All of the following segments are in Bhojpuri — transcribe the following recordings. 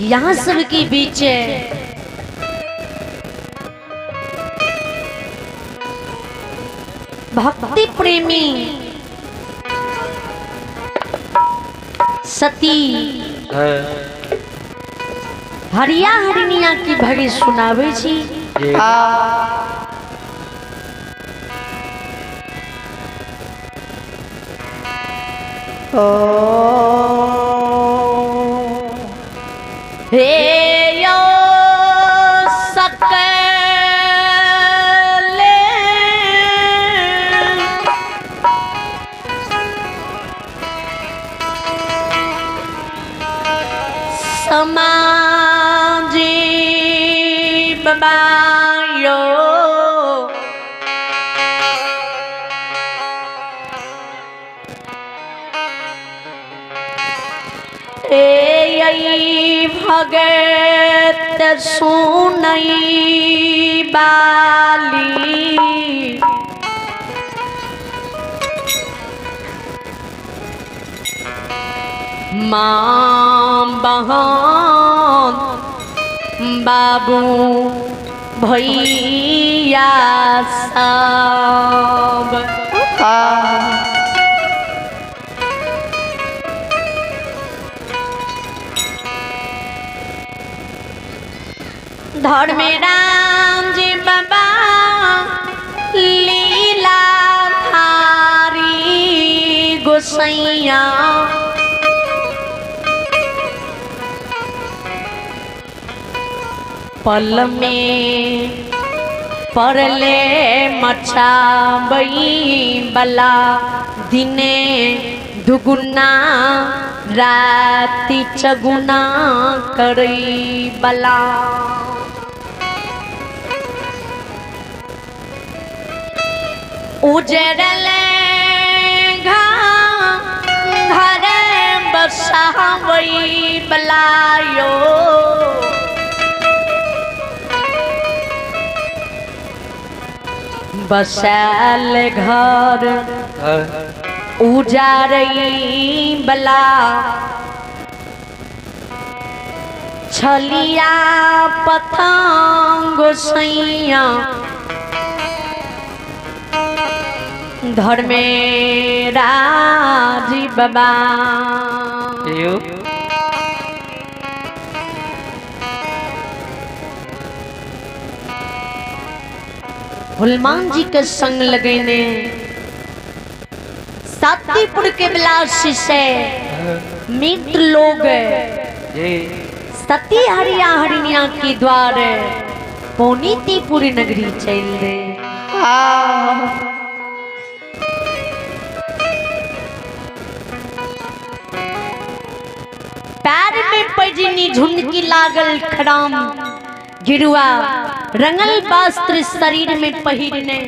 यहाँ सबके बीच भक्ति प्रेमी सती हरिया हरिनिया की भरी सुनावे छी। हे यो सकले समाजी बाबायो भगत सुनई बाली माँ बहन बाबू भैया सब धर्म राम जी बाबा लीला धारी गोसैया पल में परले मचाबई बला दिने दुगुना राति चगुना करई बला उजरले घर बसावई बलायो बसाल घर उजारई बला छलिया पतंग सैया धर्मे राजी बाबा हनुमान जी के संग लगेने सातीपुर के बिलासी से मित्र लोग सती हरिया हरिनिया के द्वार पौनीतीपुरी नगरी चल रे। पैर में पैजनी झुंडकी लागल खराम गिरुआ रंगल वस्त्र शरीर में पहिरने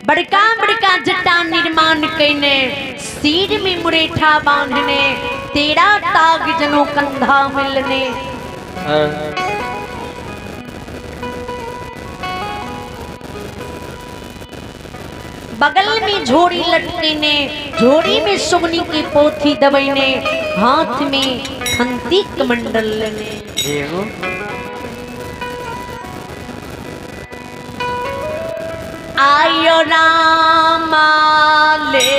बड़का बड़का जटा निर्माण कैने सिर में मुरेठा बांधने तेरा ताग जनो कंधा मिलने बगल में झोरी लटकेने झोरी में सुगनी की पोथी दबैने हाथ में खंती कमंडल लेने आयो रामा ले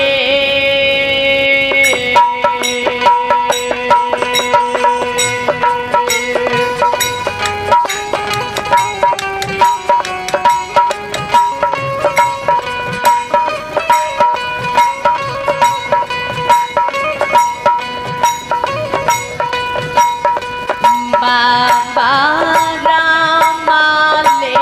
बाबा रामा ले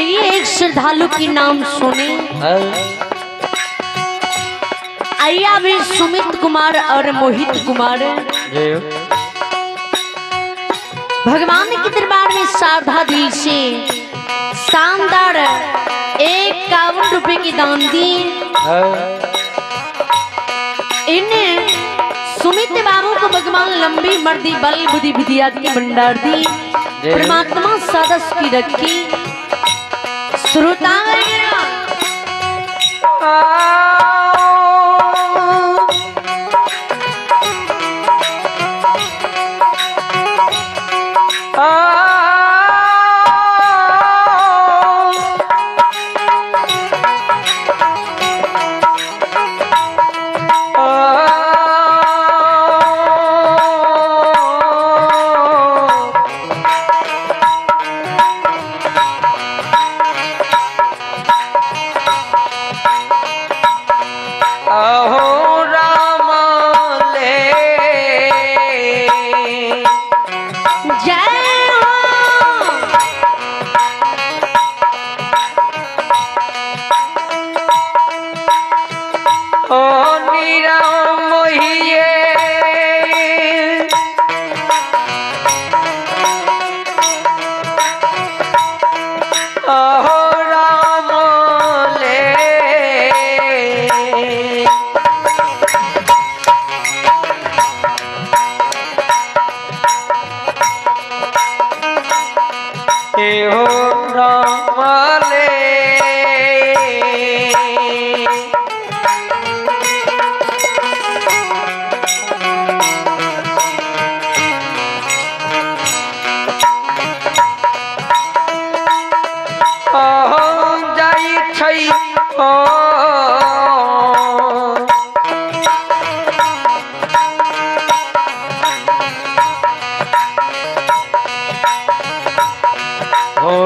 आइए एक श्रद्धालु की नाम सुने। आइए अभी सुमित कुमार और मोहित कुमार भगवान के दरबार में श्रद्धा दिल से शानदार 51 रुपए की दान दी। इन्हें सुमित बाबू को भगवान लंबी मर्दी बल बुद्धि विद्या की भंडार दी। परमात्मा सदस्य की रखी। श्रोता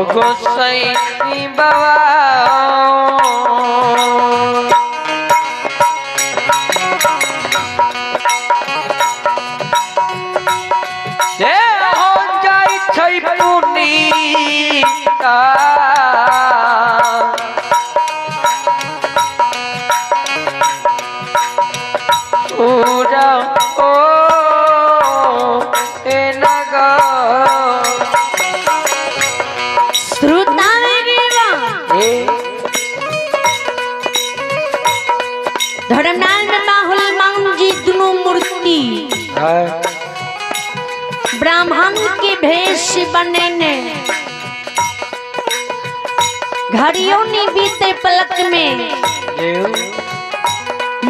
गोसाई बाबा जे हो जाई छै पुनीता पूरा ओ ए नगा धर्मनाल में बाहुल मान जी दोनों मूर्ति ब्राह्मण के भेष बने ने घड़ियों ने बीते पलक में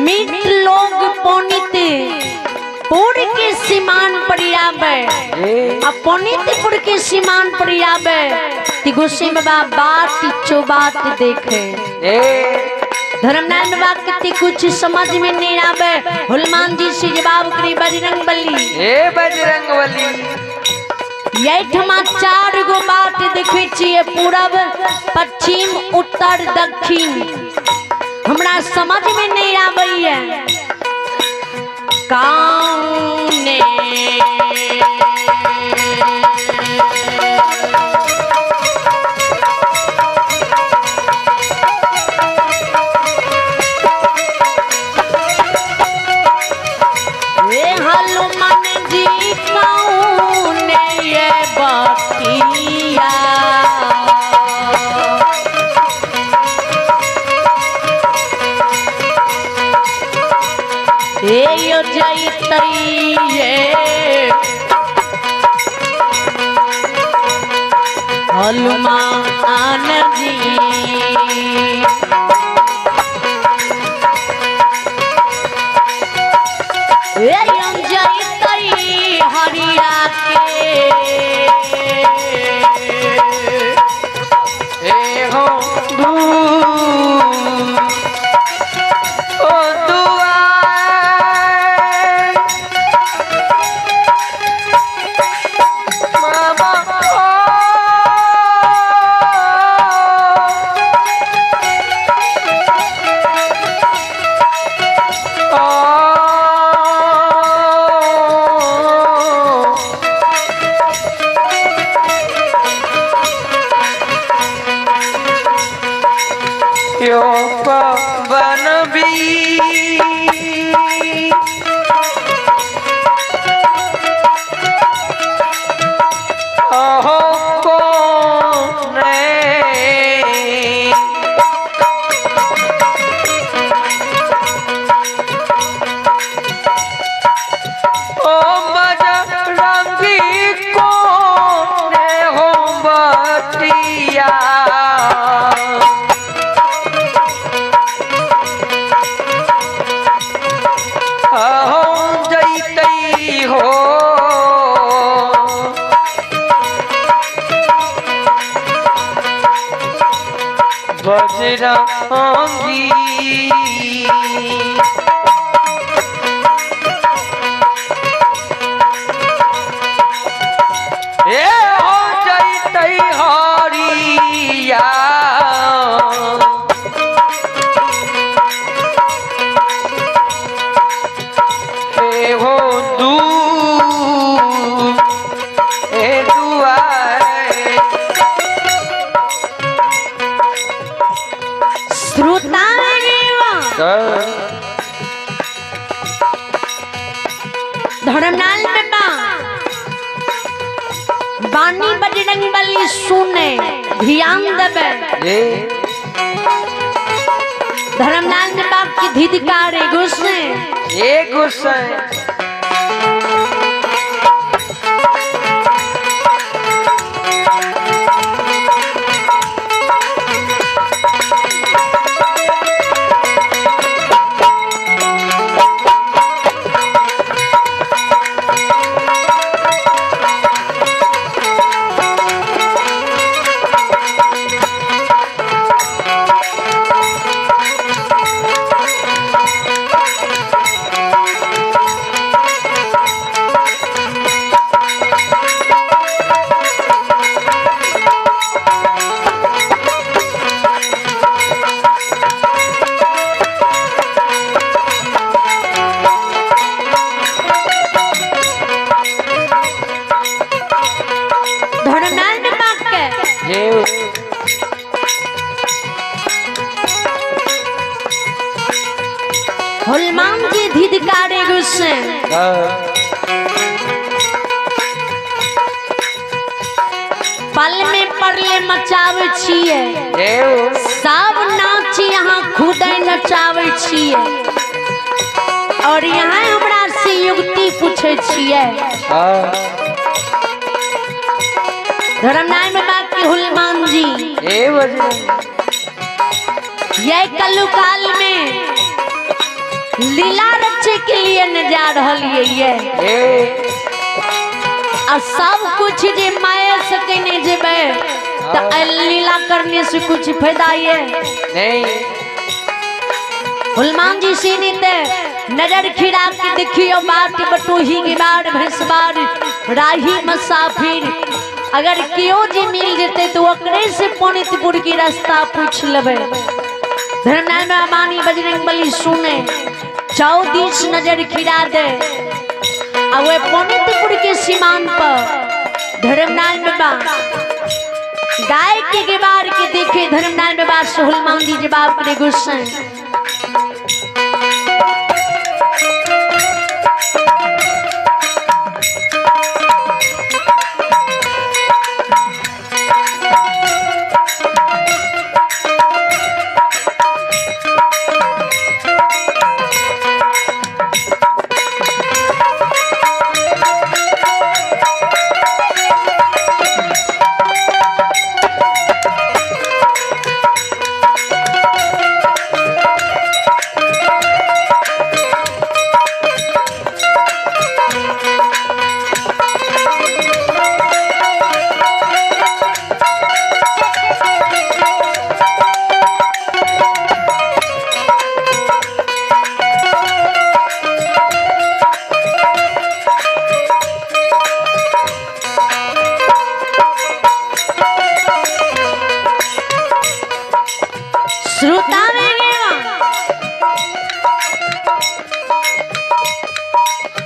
मित लोग पोनित पुर के सीमान पर आवे अपोनितपुर के सीमान पर आवे तिगुस्से बाबा बात चौबात देखे। धर्मनाल बाबा कितनी कुछ समझ में नहीं आवे। हनुमान जी से जवाब करी बजरंगबली ए बजरंगबली यही ठमा 4 गो बात देखे छिए पूरब पश्चिम उत्तर दक्षिण हमरा समझ में नहीं आवे। काने हनुमान जी कौन ये बतिया यो जैतैये हनुमान जी हरिया के हो बजरंगी ए हो जैतै हरिया ए हो दू ए दुआरे श्रोता धर्मलाल बाबा बानी बजरंग बली सुने ध्यान देवे धर्मलाल बाबा की धिदकारे गुस्से गुस्से हनुमान जी धिदकारे गुस्से पल में परले मचावे छिए सब नाच यहाँ खुदे नचावे छिए और यहाँ हमरा से युक्ति पूछे छिए धर्मनाय में बात की हनुमान जी यह कलु काल में लीला रचे के लिए न जा रही है और सब कुछ जे माया सके नहीं जेबे तो लीला करने से कुछ फायदा है नहीं। हनुमान जी सीनीते नजर खिड़ा के देखियो बात बटोही के बार भैंसबार राही मुसाफिर अगर कियो जी मिल जेते तो ओकरे से पुनितपुर की रास्ता पूछ लेबे धर्मनाय में बानी बजरंग बली सुने 14 नजर खिड़ा दे और वे पुनितपुर के सीमांत पर धर्मनाय में बा गाय के गेबार के देखे धर्मनाय में बा से हनुमान जी जवाब करे गुस्से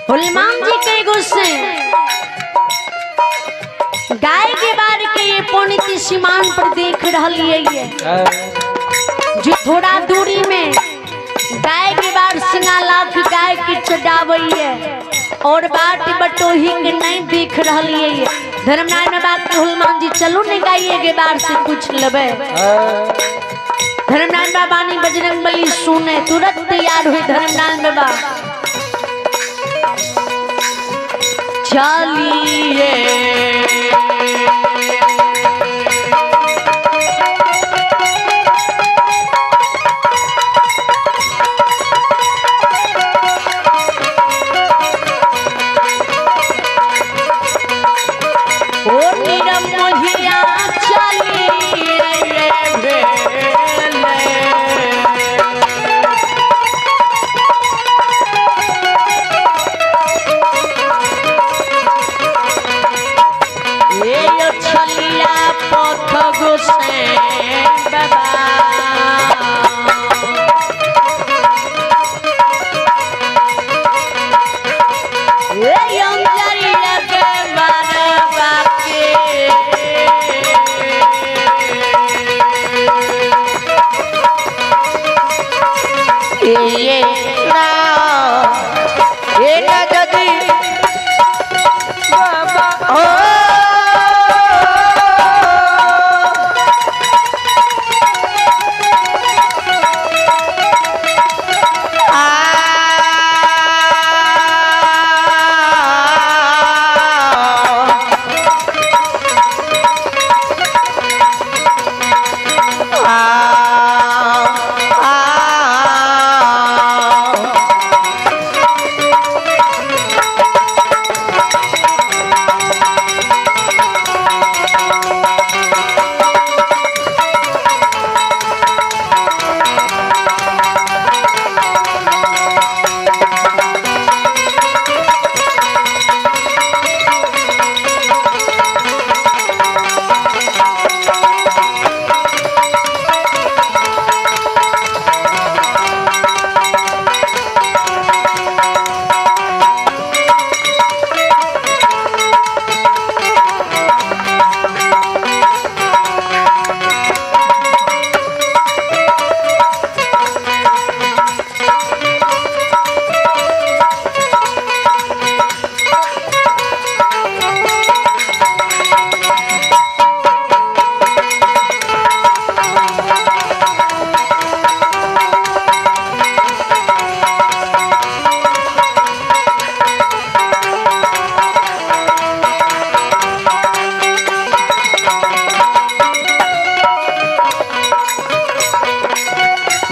हनुमान जी के गुस्से गाय के बार के ये पुनित सीमान पर देख रही है जो थोड़ा दूरी में गाय के बार सिंगा लाख गाय की चढ़ावई है और बाट बटोही के नहीं देख रही है धर्मनाय में बात के हनुमान जी चलो ने गाइए के बार से पूछ लेबे धर्मनाय बाबा ने बजरंग बली सुने तुरंत तैयार हुई धर्मनाय बाबा चलिए ओ नीरम मोहिया चलिए भेले हुसैन बाबा ये अंजरी लगे मरवा के ये ना जदी बाबा हो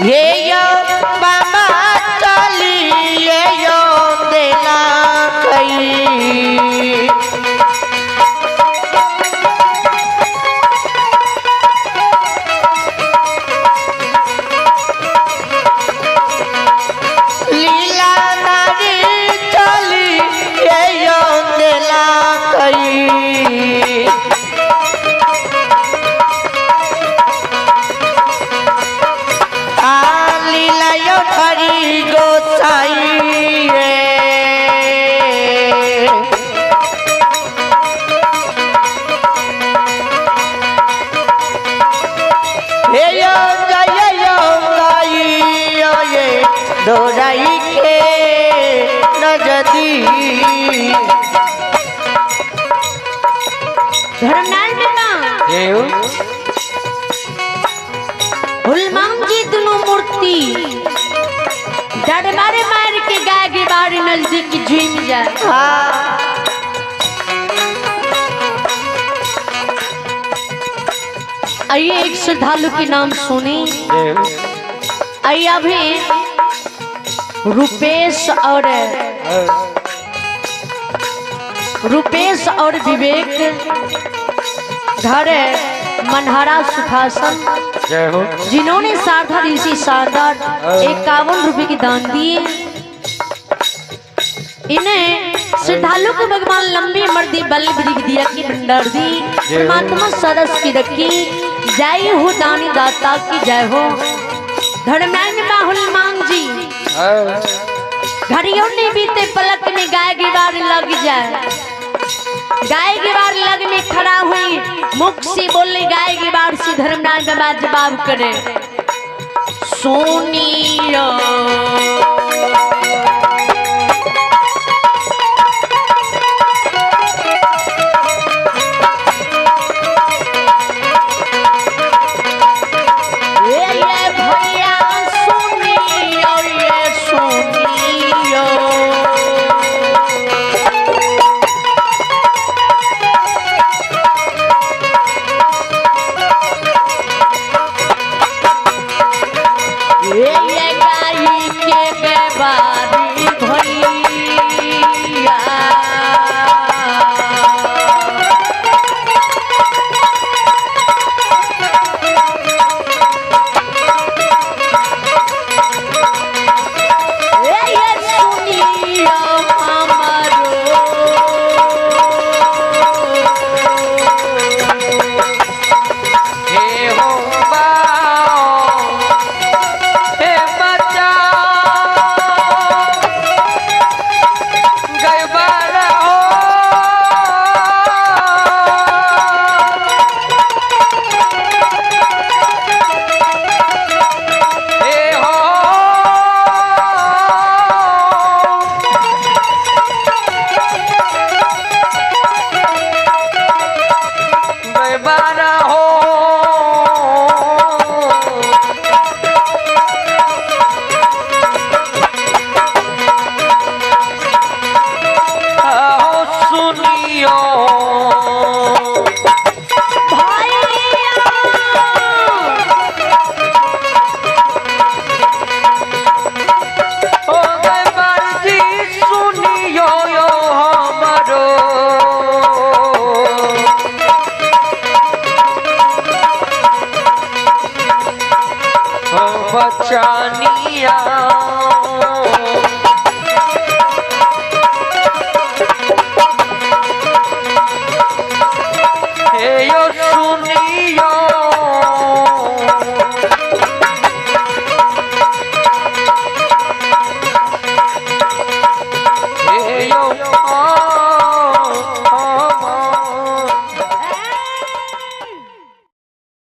ये यो बाबा चली ये यो देला कई लीला नारी चली ये यो देला कई हरी गोसाई यो गाई ये दोराई के नजदी धर्मनाल बेटा हुलमांग जी दोनों मूर्ति दरबारे मार के गाय के बारे नजदीक झूम जाए। आइए एक श्रद्धालु के नाम सुनी। आइए अभी रूपेश और विवेक घर मनहरा सुखासन जिन्होंने सारधा ऋषि शारदा 51 रुपए की दान दिए। इन्हें श्रद्धालु को भगवान लंबी उम्र दी, बल बुद्धि दिया की भंडार दी, परमात्मा सरस की रखी। जय हो दानी दाता की जय हो। धर्मनाल में बाहुल मांग जी घड़ियों ने बीते पलक में गाय की बार लग जाए। गाय की बार लग में खड़ा हुई मुख से बोले गाय की बार से धर्मनाल बाबा जवाब करे सोनिया ये गाई के दुनिया